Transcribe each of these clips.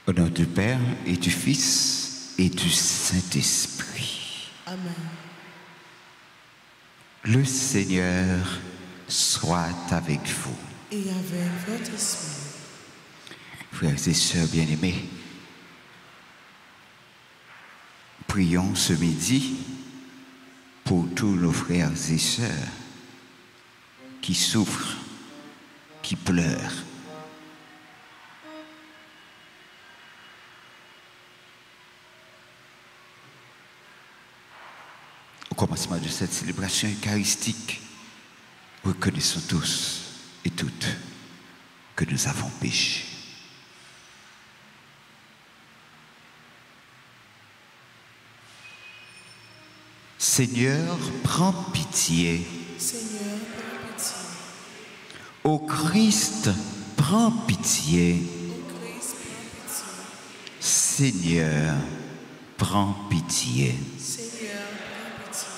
Au nom du Père et du Fils et du Saint-Esprit. Amen. Le Seigneur soit avec vous. Et avec votre esprit. Frères et sœurs bien-aimés, prions ce midi pour tous nos frères et sœurs qui souffrent, qui pleurent. Au commencement de cette célébration eucharistique, reconnaissons tous et toutes que nous avons péché. Seigneur, prends pitié. Seigneur, prends pitié. Ô Christ, prends pitié. Ô Christ, prends pitié. Seigneur, prends pitié. Seigneur, prends pitié.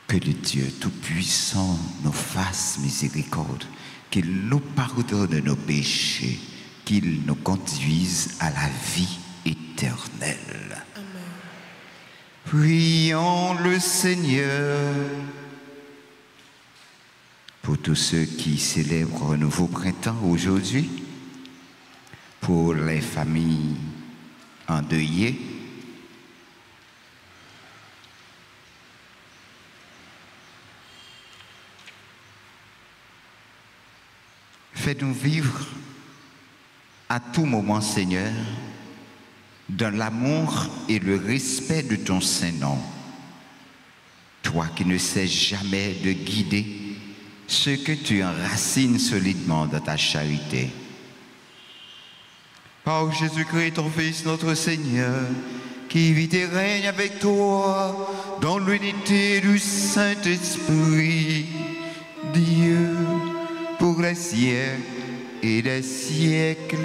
Que le Dieu Tout-Puissant nous fasse miséricorde, qu'il nous pardonne nos péchés, qu'il nous conduise à la vie éternelle. Amen. Prions le Seigneur. Pour tous ceux qui célèbrent un nouveau printemps aujourd'hui, pour les familles endeuillées, fais-nous vivre à tout moment, Seigneur, dans l'amour et le respect de ton Saint-Nom. Toi qui ne cesses jamais de guider ceux que tu enracines solidement dans ta charité. Par Jésus-Christ, ton Fils, notre Seigneur, qui vit et règne avec toi dans l'unité du Saint-Esprit, Dieu, pour les siècles et les siècles.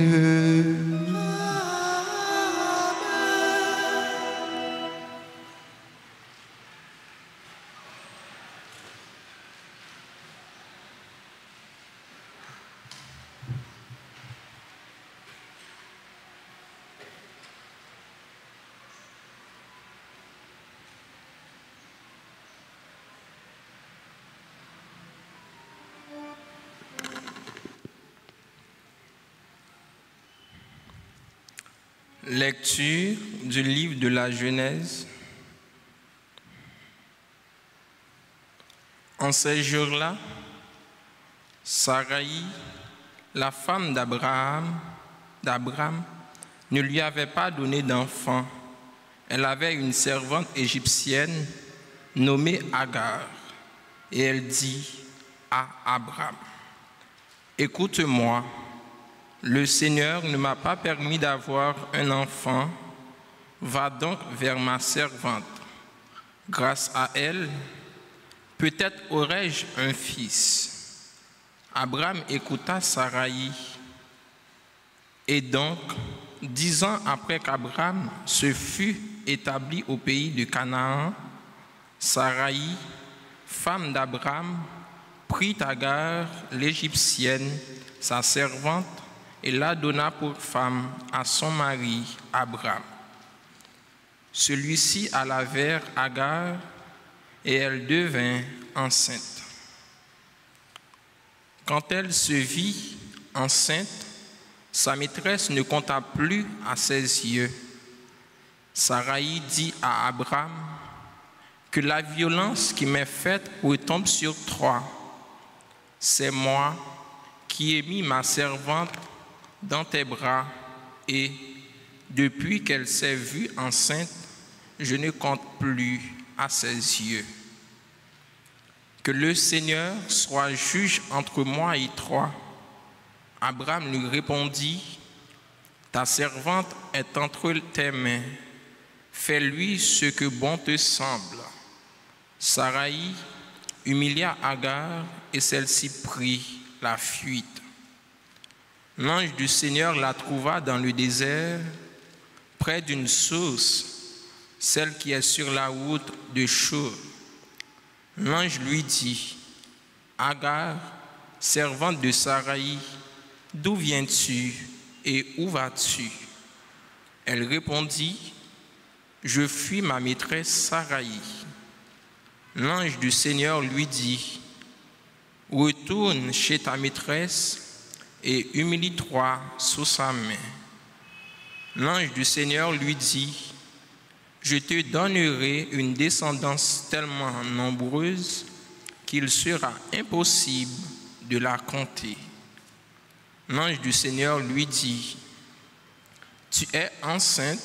Lecture du livre de la Genèse. En ces jours-là, Saraï, la femme d'Abraham, ne lui avait pas donné d'enfant. Elle avait une servante égyptienne nommée Agar, et elle dit à Abraham, « Écoute-moi, le Seigneur ne m'a pas permis d'avoir un enfant. Va donc vers ma servante. Grâce à elle, peut-être aurai-je un fils. » Abraham écouta Saraï. Et donc, 10 ans après qu'Abraham se fut établi au pays de Canaan, Saraï, femme d'Abraham, prit Agar, l'Égyptienne, sa servante, et la donna pour femme à son mari Abraham. Celui-ci alla vers Agar et elle devint enceinte. Quand elle se vit enceinte, sa maîtresse ne compta plus à ses yeux. Saraï dit à Abraham, « Que la violence qui m'est faite retombe sur toi. C'est moi qui ai mis ma servante dans tes bras, et depuis qu'elle s'est vue enceinte, je ne compte plus à ses yeux. Que le Seigneur soit juge entre moi et toi. » Abraham lui répondit, « Ta servante est entre tes mains, fais-lui ce que bon te semble. » Saraï humilia Agar et celle-ci prit la fuite. L'ange du Seigneur la trouva dans le désert, près d'une source, celle qui est sur la route de Chour. L'ange lui dit, Agar, servante de Saraï, d'où viens-tu et où vas-tu? Elle répondit, je fuis ma maîtresse Saraï. L'ange du Seigneur lui dit, retourne chez ta maîtresse et humilie-toi sous sa main. L'ange du Seigneur lui dit, je te donnerai une descendance tellement nombreuse qu'il sera impossible de la compter. L'ange du Seigneur lui dit, tu es enceinte,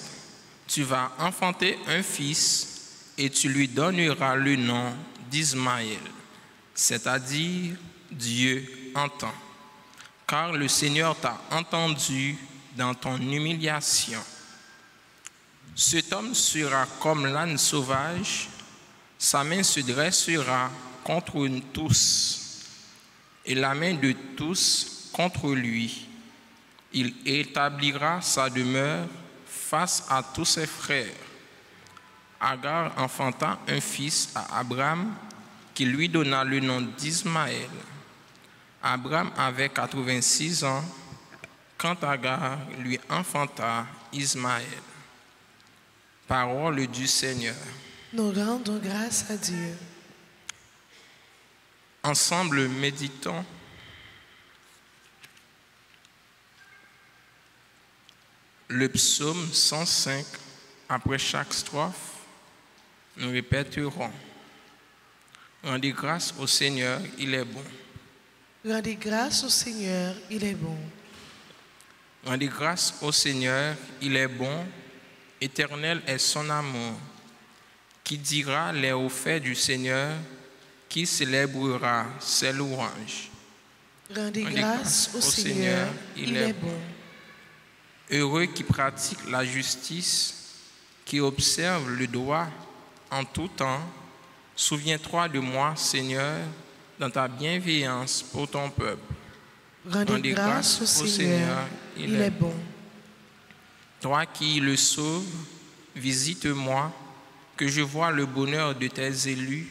tu vas enfanter un fils et tu lui donneras le nom d'Ismaël, c'est-à-dire Dieu entend, car le Seigneur t'a entendu dans ton humiliation. Cet homme sera comme l'âne sauvage, sa main se dressera contre nous tous, et la main de tous contre lui. Il établira sa demeure face à tous ses frères. Agar enfanta un fils à Abraham, qui lui donna le nom d'Ismaël. Abraham avait 86 ans, quand Agar lui enfanta Ismaël. Parole du Seigneur. Nous rendons grâce à Dieu. Ensemble, méditons. Le psaume 105, après chaque strophe, nous répéterons. Rendez grâce au Seigneur, il est bon. Rendez grâce au Seigneur, il est bon. Rendez grâce au Seigneur, il est bon. Éternel est son amour. Qui dira les hauts faits du Seigneur, qui célébrera ses louanges. Rendez grâce au Seigneur, il est bon. Heureux qui pratique la justice, qui observe le droit en tout temps. Souviens-toi de moi, Seigneur, dans ta bienveillance pour ton peuple. Rendez grâce au Seigneur, il est bon. Toi qui le sauves, visite-moi, que je vois le bonheur de tes élus,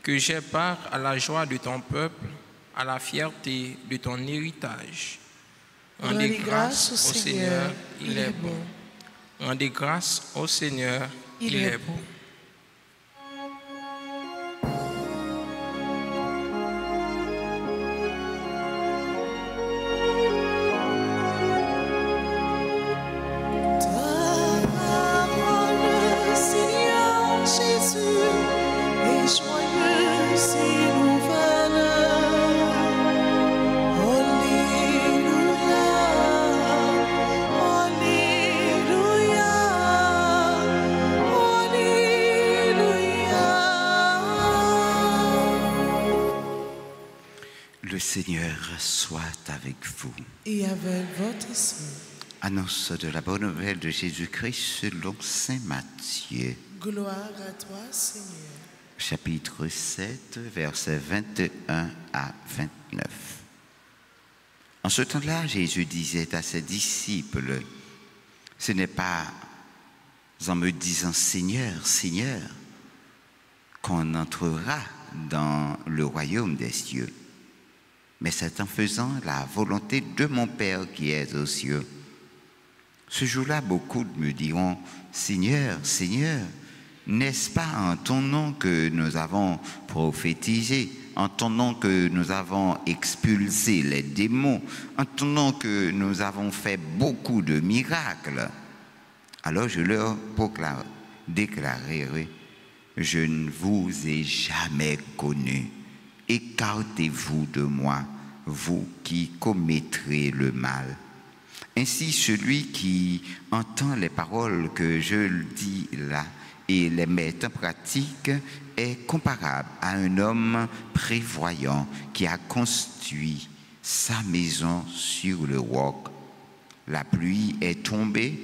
que j'ai part à la joie de ton peuple, à la fierté de ton héritage. Rendez grâce au Seigneur, il est bon. Rendez grâce au Seigneur, il est bon. Le Seigneur soit avec vous. Et avec votre esprit. Annonce de la bonne nouvelle de Jésus-Christ selon saint Matthieu. Gloire à toi, Seigneur. Chapitre 7, versets 21 à 29. En ce temps-là, Jésus disait à ses disciples, « Ce n'est pas en me disant « Seigneur, Seigneur » qu'on entrera dans le royaume des cieux, mais c'est en faisant la volonté de mon Père qui est aux cieux. Ce jour-là, beaucoup me diront, « Seigneur, Seigneur, n'est-ce pas en ton nom que nous avons prophétisé, en ton nom que nous avons expulsé les démons, en ton nom que nous avons fait beaucoup de miracles ?» Alors je leur déclarerai, « Je ne vous ai jamais connu. Écartez-vous de moi, vous qui commettrez le mal. » Ainsi, celui qui entend les paroles que je dis là et les met en pratique est comparable à un homme prévoyant qui a construit sa maison sur le roc. La pluie est tombée,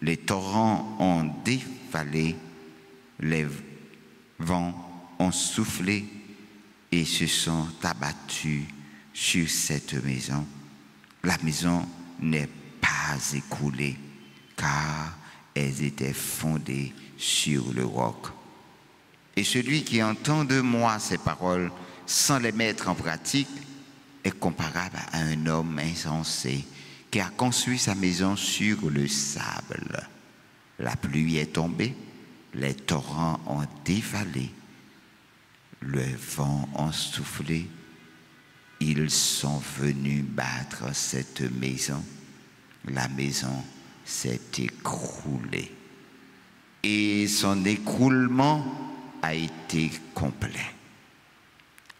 les torrents ont dévalé, les vents ont soufflé et se sont abattus sur cette maison. la maison n'est pas écroulée, car elles étaient fondées sur le roc. Et celui qui entend de moi ces paroles sans les mettre en pratique est comparable à un homme insensé qui a construit sa maison sur le sable. La pluie est tombée, les torrents ont dévalé, le vent a soufflé, ils sont venus battre cette maison. La maison s'est écroulée et son écroulement a été complet.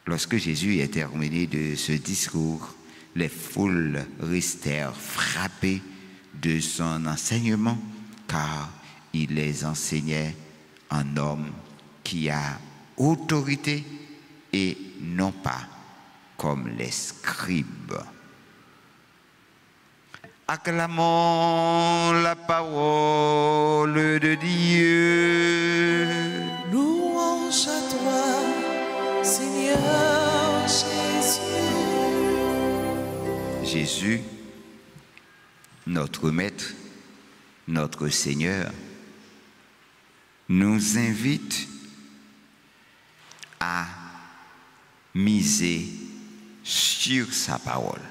Lorsque Jésus est terminé de ce discours, les foules restèrent frappées de son enseignement, car il les enseignait en homme qui a autorité et non pas comme les scribes. Acclamons la parole de Dieu. Louange à toi, Seigneur Jésus. Jésus, notre Maître, notre Seigneur, nous invite à miser sur sa parole.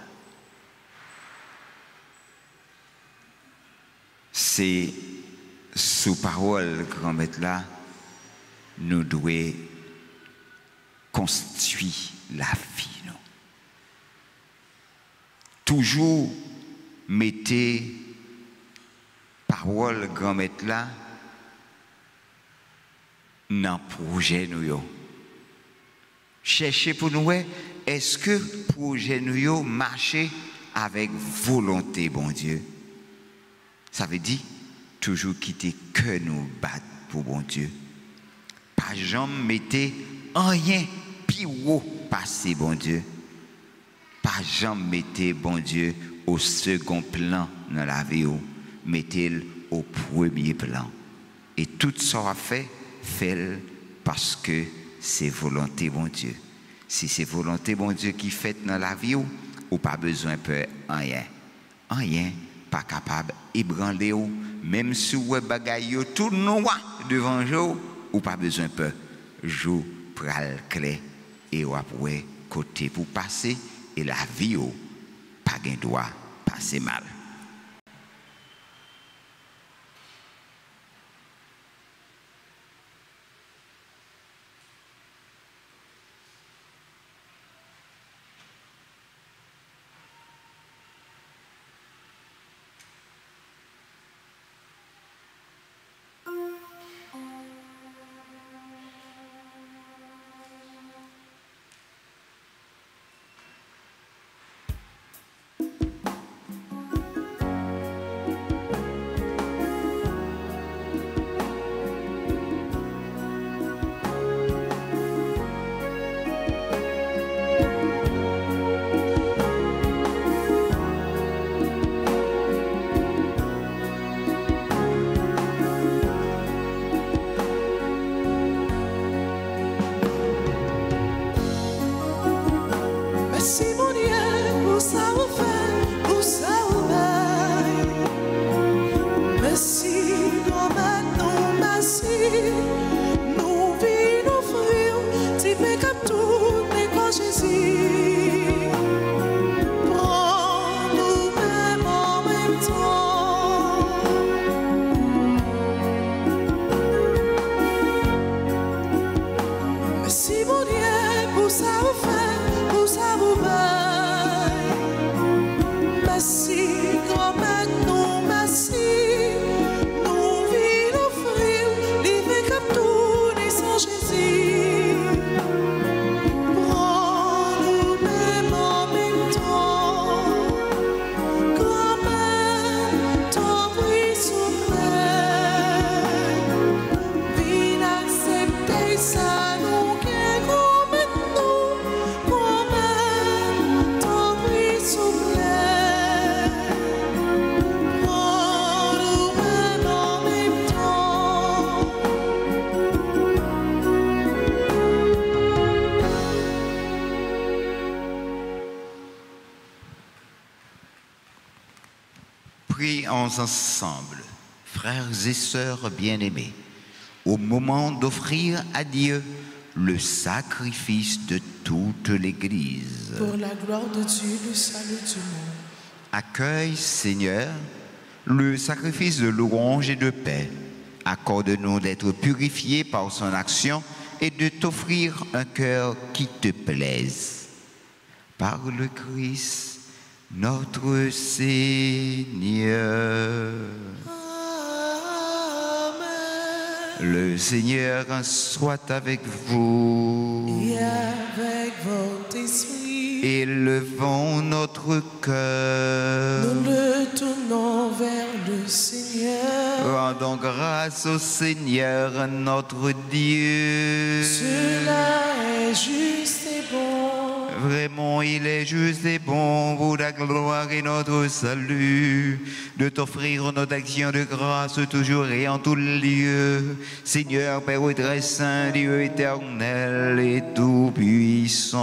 C'est sous parole, grand maître là, nous devons constituer la vie. Non? Toujours mettez parole, grand maître là, dans le projet nous. Cherchez pour nous, est-ce que le projet nous marche avec volonté, bon Dieu? Ça veut dire toujours quitter que nous battre pour bon Dieu. Pas jamais mettez rien pire passer, bon Dieu. Pas jamais mettez, bon Dieu, au second plan dans la vie, mettez-le au premier plan. Et tout ça a fait, fait parce que c'est volonté, bon Dieu. Si c'est volonté, bon Dieu, qui fait dans la vie, ou pas besoin de rien. Rien, pas capable d'ébranler, même si vous avez tout noir devant vous, ou pas besoin de peur. Jou pral clé et ou après côté pour passer et la vie, pas gain droit passer mal. Prions ensemble, frères et sœurs bien-aimés, au moment d'offrir à Dieu le sacrifice de toute l'Église. Pour la gloire de Dieu, le salut du monde. Accueille, Seigneur, le sacrifice de louange et de paix. Accorde-nous d'être purifiés par son action et de t'offrir un cœur qui te plaise. Par le Christ, notre Seigneur. Le Seigneur soit avec vous. Et avec votre esprit. Élevons notre cœur. Nous le tournons vers le Seigneur. Rendons grâce au Seigneur notre Dieu. Cela est juste et bon. Vraiment, il est juste et bon pour la gloire et notre salut, de t'offrir notre action de grâce toujours et en tout lieu. Seigneur, Père très saint, Dieu éternel et tout-puissant,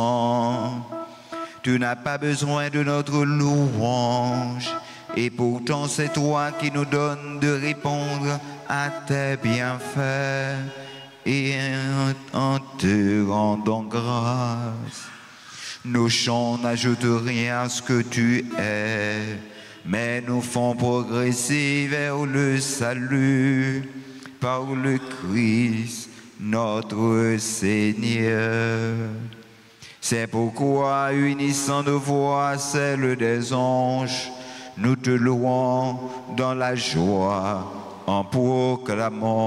tu n'as pas besoin de notre louange, et pourtant c'est toi qui nous donnes de répondre à tes bienfaits, et en te rendant grâce. Nos chants n'ajoutent rien à ce que tu es, mais nous font progresser vers le salut par le Christ, notre Seigneur. C'est pourquoi, unissant nos voix à celles des anges, nous te louons dans la joie en proclamant.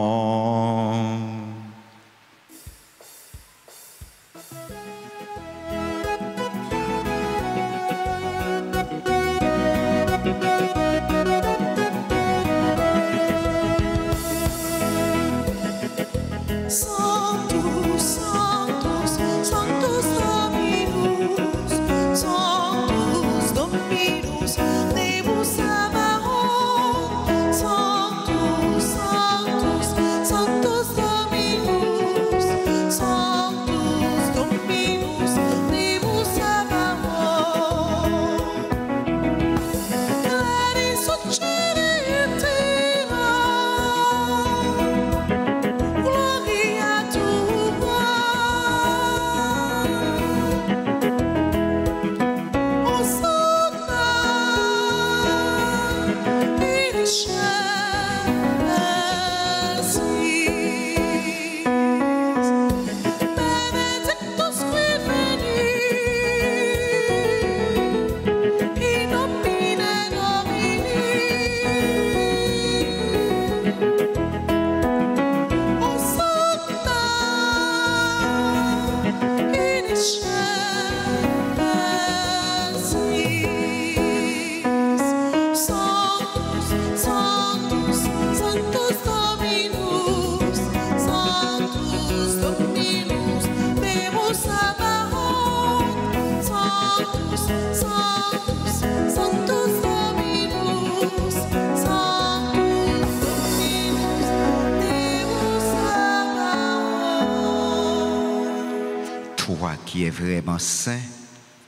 Toi qui es vraiment saint,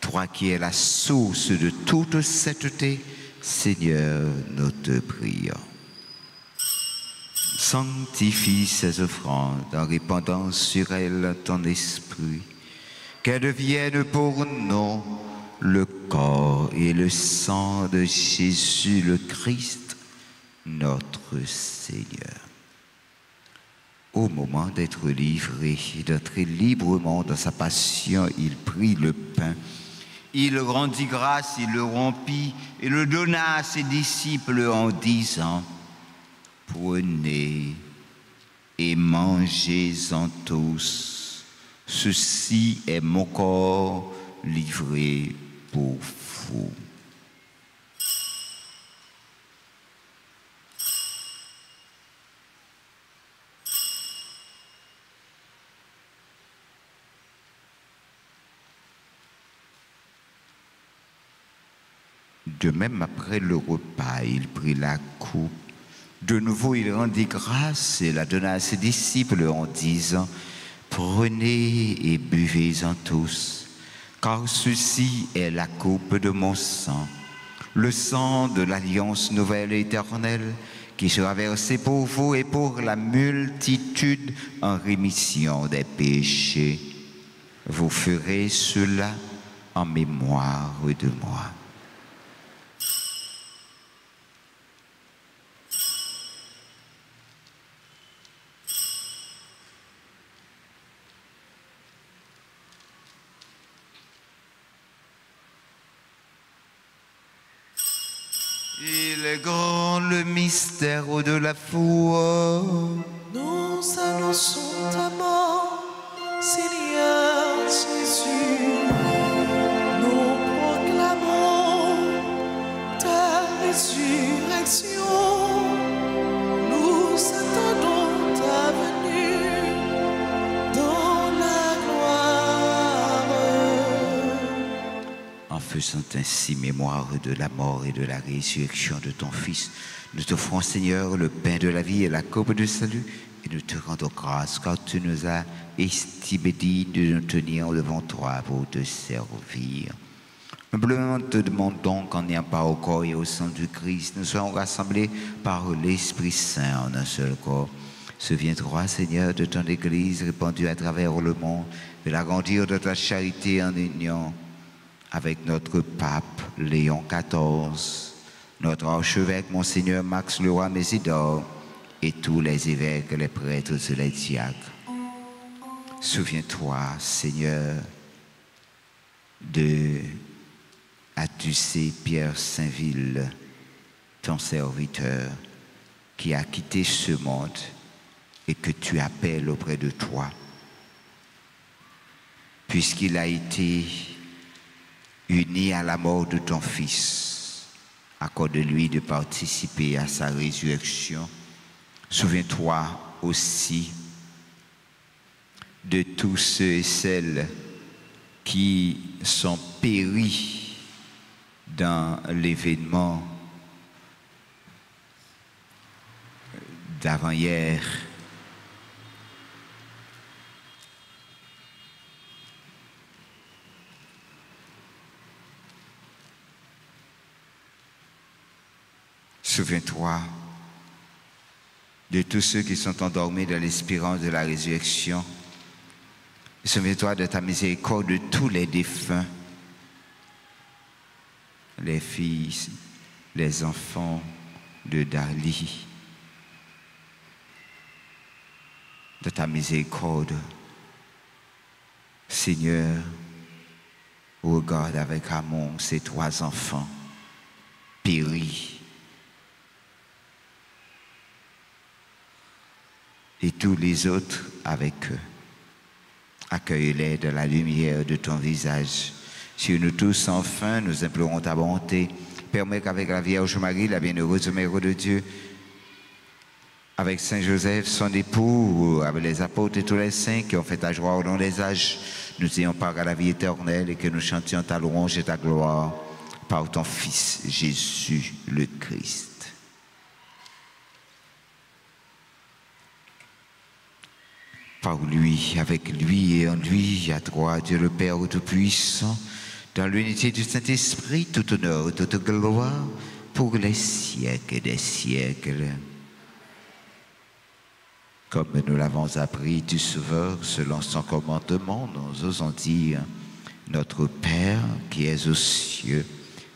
toi qui es la source de toute sainteté, Seigneur, nous te prions. Sanctifie ces offrandes en répandant sur elles ton esprit, qu'elles deviennent pour nous le corps et le sang de Jésus le Christ, notre Seigneur. Au moment d'être livré, d'entrer librement dans sa passion, il prit le pain. Il rendit grâce, il le rompit et le donna à ses disciples en disant: Prenez et mangez-en tous. Ceci est mon corps livré pour vous. De même, après le repas, il prit la coupe. De nouveau, il rendit grâce et la donna à ses disciples en disant: Prenez et buvez-en tous, car ceci est la coupe de mon sang, le sang de l'alliance nouvelle et éternelle qui sera versé pour vous et pour la multitude en rémission des péchés. Vous ferez cela en mémoire de moi. Il est grand le mystère de la foi. Nous annonçons ta mort, Seigneur Jésus. Nous proclamons ta résurrection. Nous attendons ta venue dans la gloire. En faisant ainsi mémoire de la mort et de la résurrection de ton Fils, nous t'offrons, Seigneur, le pain de la vie et la coupe de salut, et nous te rendons grâce car tu nous as estimés dignes de nous tenir devant toi pour te servir. Humblement te demandons qu'en ayant part au corps et au sang du Christ, nous soyons rassemblés par l'Esprit Saint en un seul corps. Souviens-toi, Seigneur, de ton Église répandue à travers le monde, de l'agrandir de ta charité en union avec notre pape Léon XIV, notre archevêque Monseigneur Max Leroy Mésidor et tous les évêques, les prêtres et les diacres. Souviens-toi, Seigneur, de Atussé Pierre Saint-Ville, ton serviteur, qui a quitté ce monde et que tu appelles auprès de toi, puisqu'il a été uni à la mort de ton Fils. Accorde-lui de participer à sa résurrection. Souviens-toi aussi de tous ceux et celles qui sont péris dans l'événement d'avant-hier. Souviens-toi de tous ceux qui sont endormis dans l'espérance de la résurrection. Souviens-toi de ta miséricorde de tous les défunts, les filles, les enfants de Dali. De ta miséricorde, Seigneur, regarde avec amour ces 3 enfants péris. Et tous les autres avec eux. Accueille-les de la lumière de ton visage. Sur nous tous, enfin, nous implorons ta bonté. Permets qu'avec la Vierge Marie, la bienheureuse Mère de Dieu, avec Saint Joseph, son époux, avec les apôtres et tous les saints qui ont fait ta joie au long des âges, nous ayons part à la vie éternelle et que nous chantions ta louange et ta gloire par ton Fils, Jésus le Christ. Par lui, avec lui et en lui, à toi, Dieu le Père Tout-Puissant, dans l'unité du Saint-Esprit, tout honneur, toute gloire, pour les siècles des siècles. Comme nous l'avons appris du Sauveur, selon son commandement, nous osons dire, notre Père qui es aux cieux,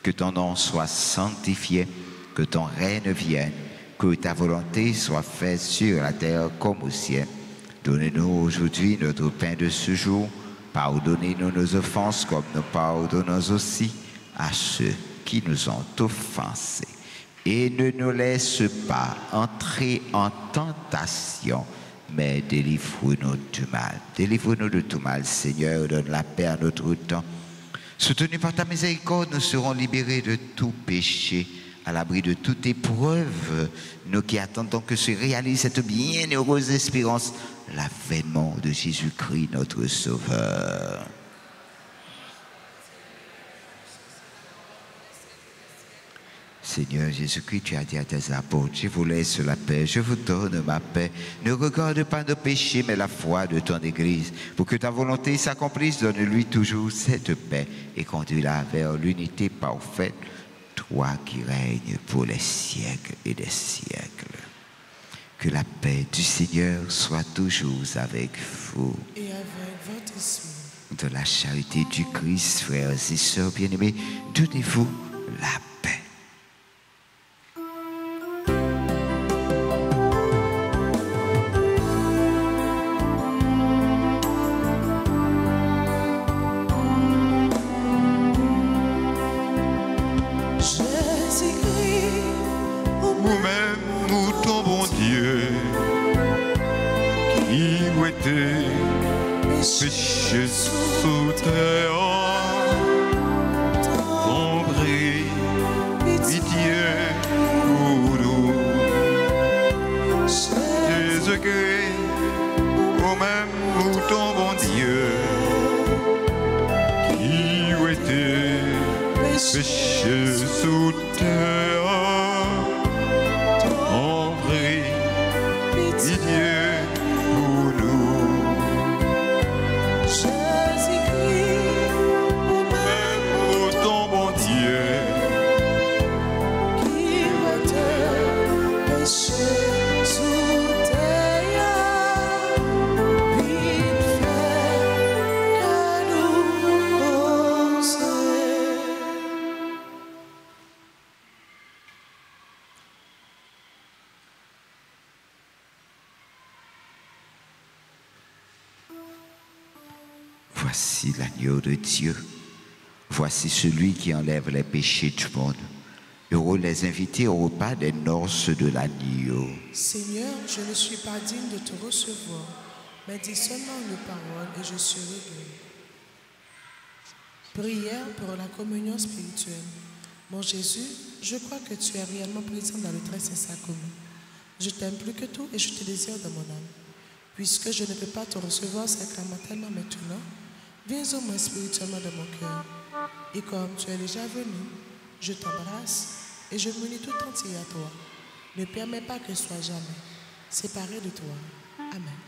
que ton nom soit sanctifié, que ton règne vienne, que ta volonté soit faite sur la terre comme au ciel. Donnez-nous aujourd'hui notre pain de ce jour. Pardonnez-nous nos offenses comme nous pardonnons aussi à ceux qui nous ont offensés. Et ne nous laisse pas entrer en tentation, mais délivre-nous du mal. Délivre-nous de tout mal, Seigneur, donne la paix à notre temps. Soutenus par ta miséricorde, nous serons libérés de tout péché, à l'abri de toute épreuve, nous qui attendons que se réalise cette bienheureuse espérance, l'avènement de Jésus-Christ, notre Sauveur. Seigneur Jésus-Christ, tu as dit à tes apôtres, je vous laisse la paix, je vous donne ma paix. Ne regarde pas nos péchés, mais la foi de ton Église. Pour que ta volonté s'accomplisse, donne-lui toujours cette paix et conduis-la vers l'unité parfaite, toi qui règnes pour les siècles et des siècles. Que la paix du Seigneur soit toujours avec vous. Et avec votre esprit. De la charité du Christ, frères et sœurs bien-aimés, donnez-vous la paix. Nous-mêmes, nous tombons Dieu, qui où était péché sous terre, ton bris, pitié pour nous. Jésus-Christ, nous-mêmes, nous tombons Dieu, qui où était péché sous terre. Voici l'agneau de Dieu. Voici celui qui enlève les péchés du monde. Heureux les invités au repas des noces de l'agneau. Seigneur, je ne suis pas digne de te recevoir, mais dis seulement une parole et je serai guéri. Prière pour la communion spirituelle. Mon Jésus, je crois que tu es réellement présent dans le très saint sacrement. Je t'aime plus que tout et je te désire dans mon âme. Puisque je ne peux pas te recevoir sacramentellement maintenant, viens au moins spirituellement dans mon cœur. Et comme tu es déjà venu, je t'embrasse et je m'unis tout entier à toi. Ne permets pas que je sois jamais séparé de toi. Amen.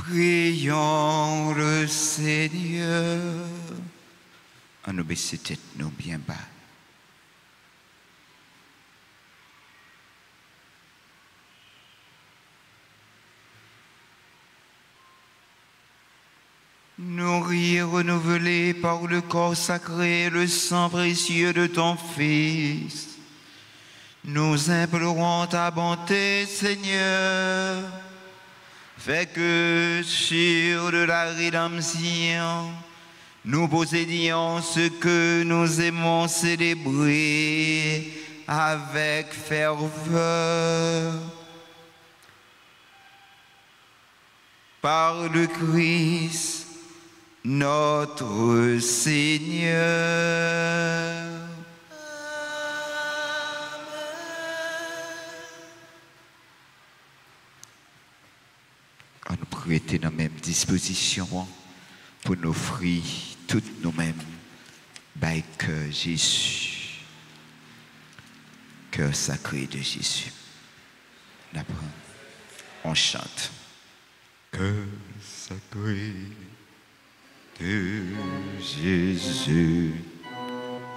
Prions le Seigneur. On nous baisse tête nous bien bas. Nourris renouvelé par le corps sacré et le sang précieux de ton Fils. Nous implorons ta bonté, Seigneur. Fais que sur de la rédemption, nous possédions ce que nous aimons célébrer avec ferveur. Par le Christ, notre Seigneur. On nous prête dans la même disposition pour nous offrir toutes nous-mêmes by cœur Jésus, cœur sacré de Jésus. On chante. Cœur sacré de Jésus,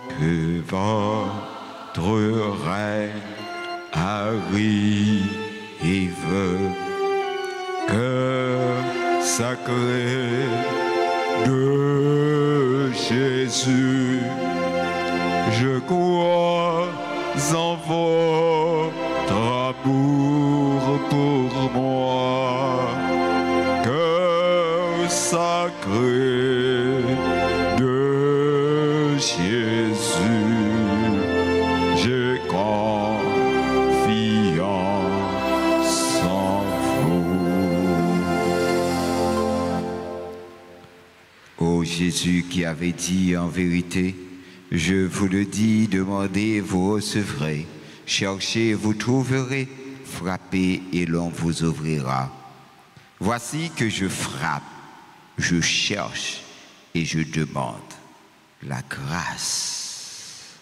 que votre règne arrive. Cœur sacré de Jésus, je crois en votre amour pour moi. Cœur sacré de Jésus, j'ai confiance en vous. Ô Jésus qui avait dit en vérité, je vous le dis, demandez, vous recevrez, cherchez, vous trouverez, frappez et l'on vous ouvrira. Voici que je frappe, je cherche et je demande la grâce.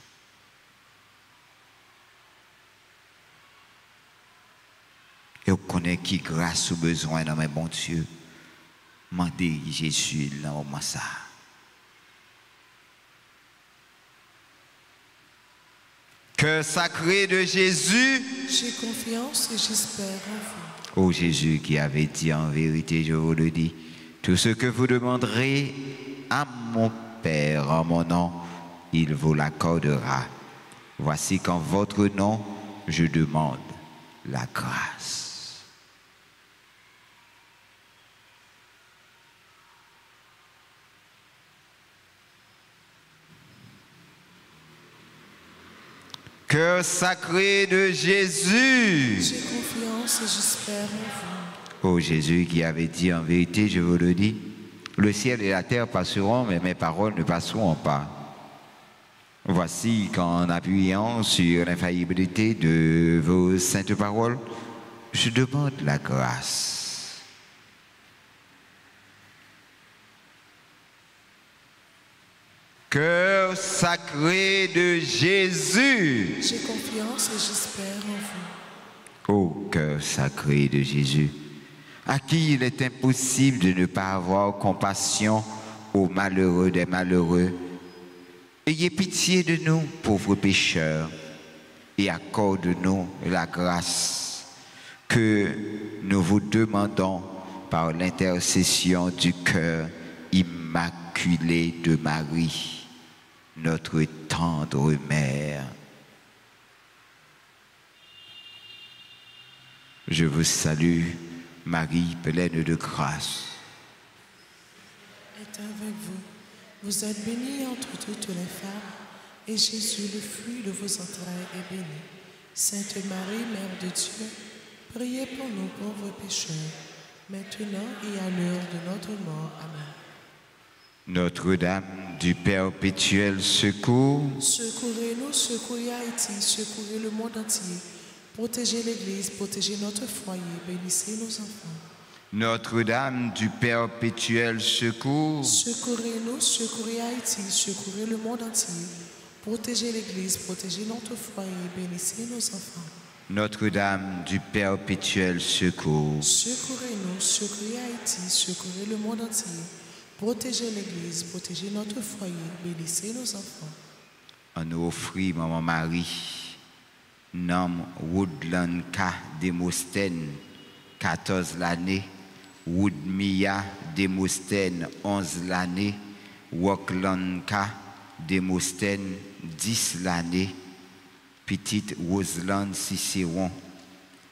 Et on connaît qui grâce ou besoin dans mes bons Dieu. Mandez Jésus dans le moment ça. Cœur sacré de Jésus, j'ai confiance et j'espère en vous. Ô Jésus qui avait dit en vérité, je vous le dis, tout ce que vous demanderez à mon Père en mon nom, il vous l'accordera. Voici qu'en votre nom, je demande la grâce. Cœur sacré de Jésus, j'ai confiance et j'espère en vous. Ô Jésus qui avait dit en vérité, je vous le dis, le ciel et la terre passeront, mais mes paroles ne passeront pas. Voici qu'en appuyant sur l'infaillibilité de vos saintes paroles, je demande la grâce. Cœur sacré de Jésus, j'ai confiance et j'espère en vous. ô cœur sacré de Jésus, à qui il est impossible de ne pas avoir compassion aux malheureux des malheureux, ayez pitié de nous, pauvres pécheurs, et accorde-nous la grâce que nous vous demandons par l'intercession du cœur immaculé de Marie, notre tendre mère. Je vous salue, Marie, pleine de grâce. Est avec vous. Vous êtes bénie entre toutes les femmes, et Jésus, le fruit de vos entrailles, est béni. Sainte Marie, Mère de Dieu, priez pour nous pauvres pécheurs, maintenant et à l'heure de notre mort. Amen. Notre-Dame du perpétuel secours, Secourez-nous, secourez Haïti, secourez le monde entier. Protégez l'Église, protégez notre foyer, bénissez nos enfants. Notre-Dame du perpétuel secours, Secourez-nous, secourez Haïti, secourez le monde entier. Protégez l'Église, protégez notre foyer, bénissez nos enfants. Notre-Dame du perpétuel secours, Secourez-nous, secourez Haïti, secourez le monde entier. Protégez l'Église, protégez notre foyer, bénissez nos enfants. on nous offre Maman Marie, nom Woodland K. Demosthène, 14 l'année, Woodmia Demosthène, 11 l'année, Wockland K. Demosthène, 10 l'année, petite Roseland Cicéron.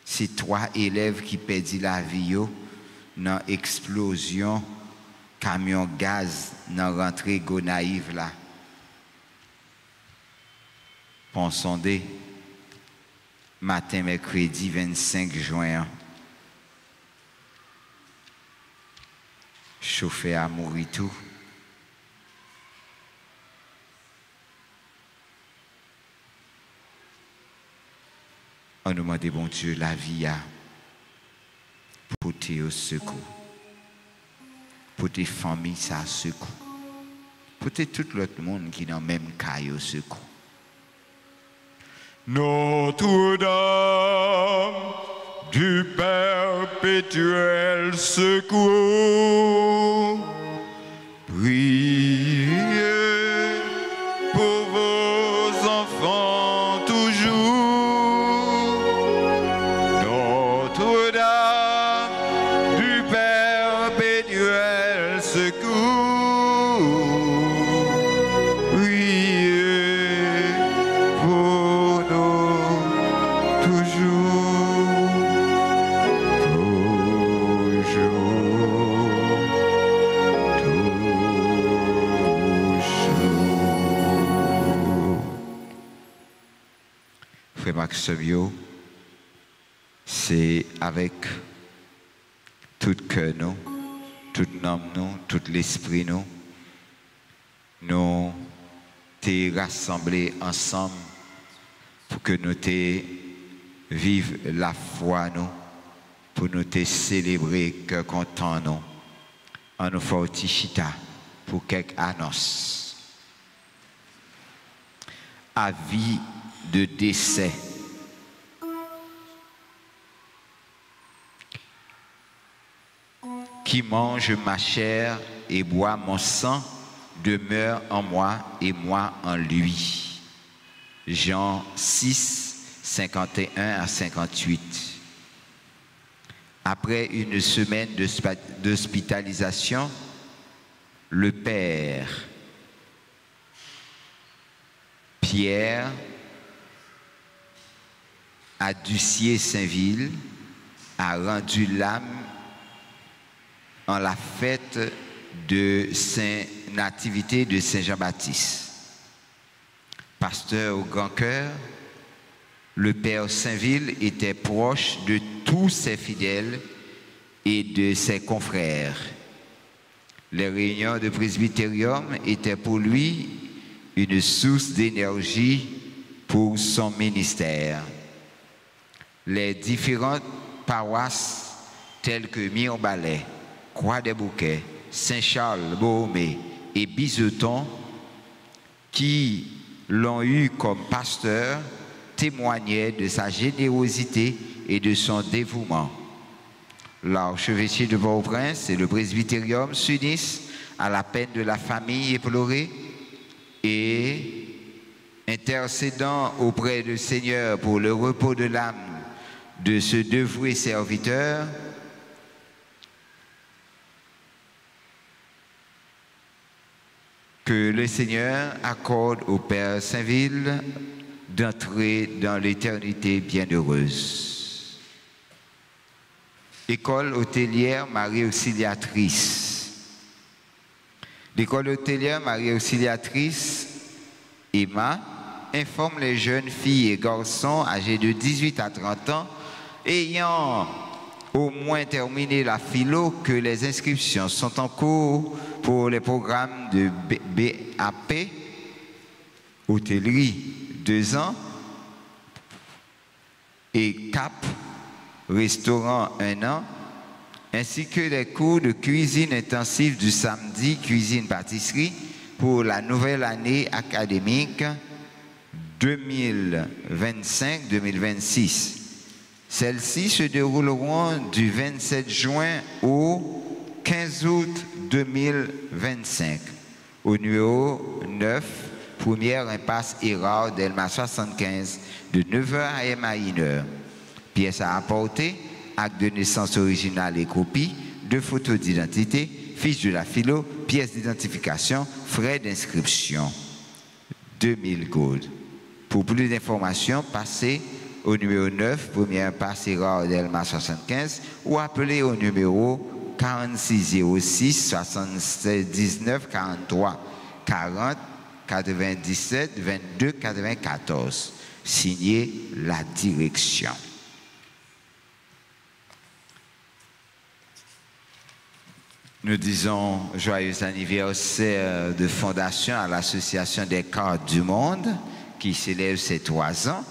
C'est 3 élèves qui perdent la vie dans l'explosion camion gaz dans rentrée Gonaïve là. Pensons des matin mercredi 25 juin. Chauffé à mourir tout. On nous demande, bon Dieu, la vie à pour tes au secours, pour tes familles, ça secours, pour tout l'autre monde qui est dans le même cas au secours. Notre-Dame du perpétuel secours, priez pour vos enfants toujours. Notre-Dame du perpétuel secours, priez pour nous toujours, toujours. Frère Maximio, c'est avec tout cœur nous, toute âme nous, tout l'esprit nous, nous t'es rassemblés ensemble pour que nous te vive la foi nous, pour nous te célébrer que content nous. On nous fait tichita pour quelques annonces. Avis de décès. Qui mange ma chair et boit mon sang demeure en moi et moi en lui. Jean 6, 51 à 58. Après une semaine d'hospitalisation, le père Pierre à Ducier-Saint-Ville a rendu l'âme en la fête de Saint-Nativité de Saint-Jean-Baptiste. Pasteur au grand cœur, le père Saint-Ville était proche de tous ses fidèles et de ses confrères. Les réunions de presbytérium étaient pour lui une source d'énergie pour son ministère. Les différentes paroisses telles que Mirbalais, Croix-des-Bouquets, Saint-Charles-Borromée et Bizeton, qui l'ont eu comme pasteur, témoignaient de sa générosité et de son dévouement. L'archevêché de Port-au-Prince et le presbytérium s'unissent à la peine de la famille éplorée et, intercédant auprès du Seigneur pour le repos de l'âme de ce dévoué serviteur, que le Seigneur accorde au Père Saint-Ville d'entrer dans l'éternité bienheureuse. École hôtelière Marie Auxiliatrice. L'école hôtelière Marie Auxiliatrice, Emma, informe les jeunes filles et garçons âgés de 18 à 30 ans ayant au moins terminé la philo que les inscriptions sont en cours pour les programmes de BAP, hôtellerie 2 ans, et CAP, restaurant 1 an, ainsi que les cours de cuisine intensive du samedi, cuisine-pâtisserie, pour la nouvelle année académique 2025-2026. Celles-ci se dérouleront du 27 juin au 15 août 2025 au numéro 9, première impasse Erard Delma 75 de 9h à m à 1h. Pièces à apporter, acte de naissance originale et copie, 2 photos d'identité, fiche de la philo, pièce d'identification, frais d'inscription. 2000 gold. Pour plus d'informations, passez au numéro 9, première impasse Erard Delma 75 ou appelez au numéro 4606 79 43 40 97 22 94. Signé la direction. Nous disons joyeux anniversaire de fondation à l'Association des cartes du monde qui célèbre ses 3 ans.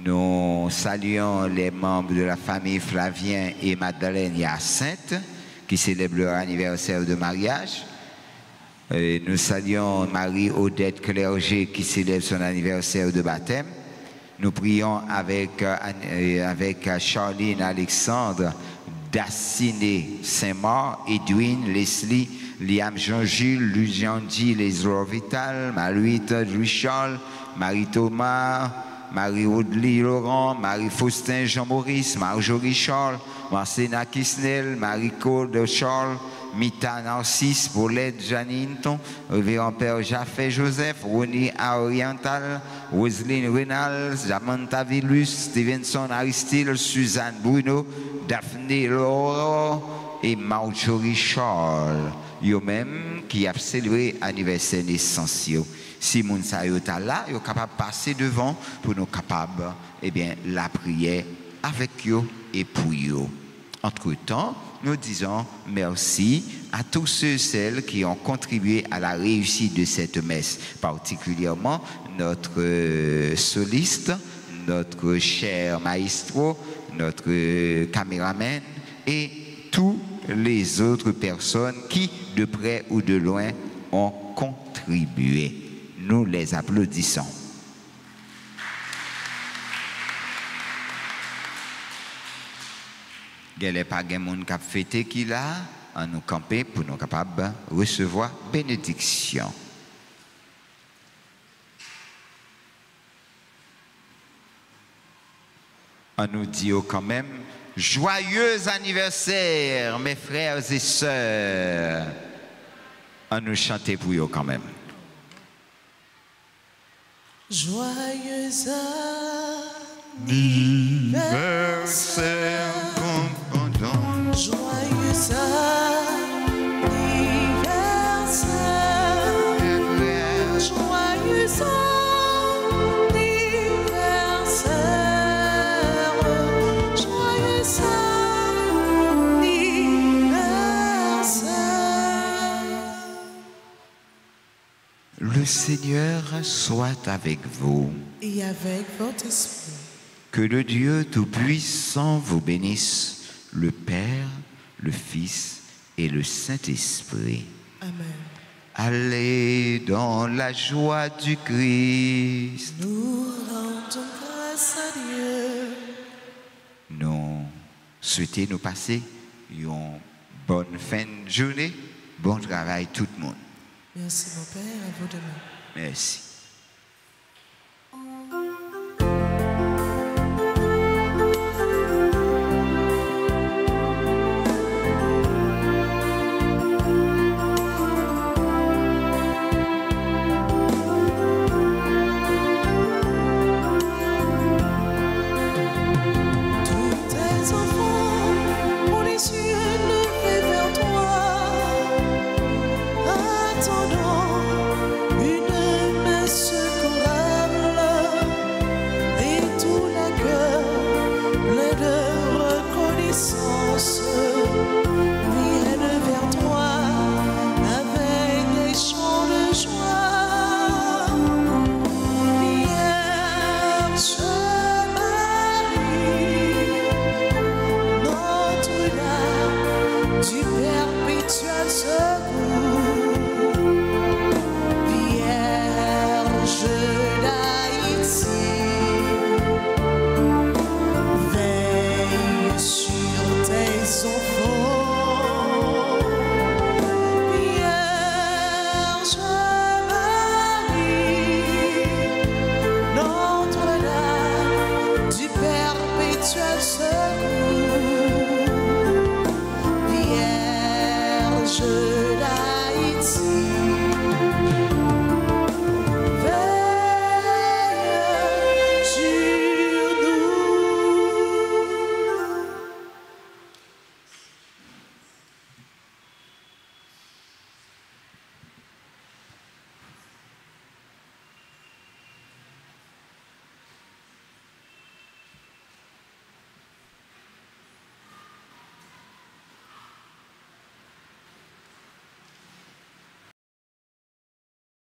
Nous saluons les membres de la famille Flavien et Madeleine Hyacinthe qui célèbrent leur anniversaire de mariage. Et nous saluons Marie-Odette Clerget qui célèbre son anniversaire de baptême. Nous prions avec Charline Alexandre, Daciné Saint-Maur, Edwin, Leslie, Liam Jean-Jules, Luciandi Leslo Vital, Marie-Huit Louis-Charles, Marie-Thomas, Marie-Audley Laurent, Marie-Faustin Jean-Maurice, Marjorie Charles, Marcena Kisnel, Marie-Claude Charles, Mita Narcisse, Paulette Janinton, Révérend Père Jaffé Joseph, Ronnie Oriental, Roselyne Reynolds, Jamanta Villus, Stevenson Aristide, Suzanne Bruno, Daphné Laurent et Marjorie Charles. Eux-mêmes qui a célébré l'anniversaire naissance. Si moun sa yo ta là, yo capable passer devant pour nous capables la prière avec yo et pour yo. Entre-temps, nous disons merci à tous ceux et celles qui ont contribué à la réussite de cette messe, particulièrement notre soliste, notre cher maestro, notre caméraman et toutes les autres personnes qui, de près ou de loin, ont contribué. Nous les applaudissons. Il n'y a pas de monde qui a fêté qui là, à nous camper pour nous capables de recevoir bénédiction. On nous dit quand même joyeux anniversaire, mes frères et sœurs. On nous chanter pour eux quand même. Joyeux anniversaire. Joyeux anniversaire. Joyeux anniversaire. Joyeux anniversaire. Le Seigneur soit avec vous. Et avec votre esprit. Que le Dieu Tout-Puissant vous bénisse, le Père, le Fils et le Saint-Esprit. Amen. Allez dans la joie du Christ. Nous rendons grâce à Dieu. Nous souhaitons nous passer une bonne fin de journée. Bon travail tout le monde. Merci mon Père, à vous demain. Merci. Du perpétuel secours.